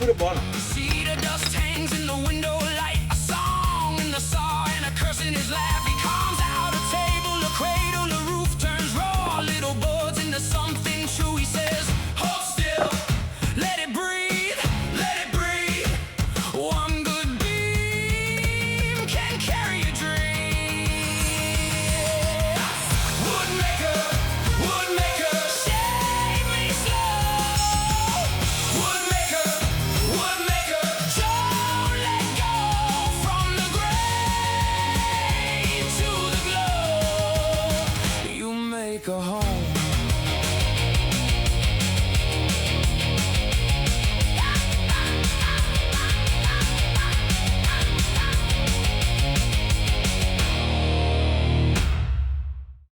pure buono. Cedar dust hangs in the window light, a song in the saw and a curse in his laugh. He comes out a table, a cradle, the roof turns raw, little buds into something true. He says, hold still, let it breathe, let it breathe. One good beam can carry a dream. Woodmaker, woodmaker, shave me slow. Woodmaker, woodmaker, don't let go. From the grave to the glow, you make a home.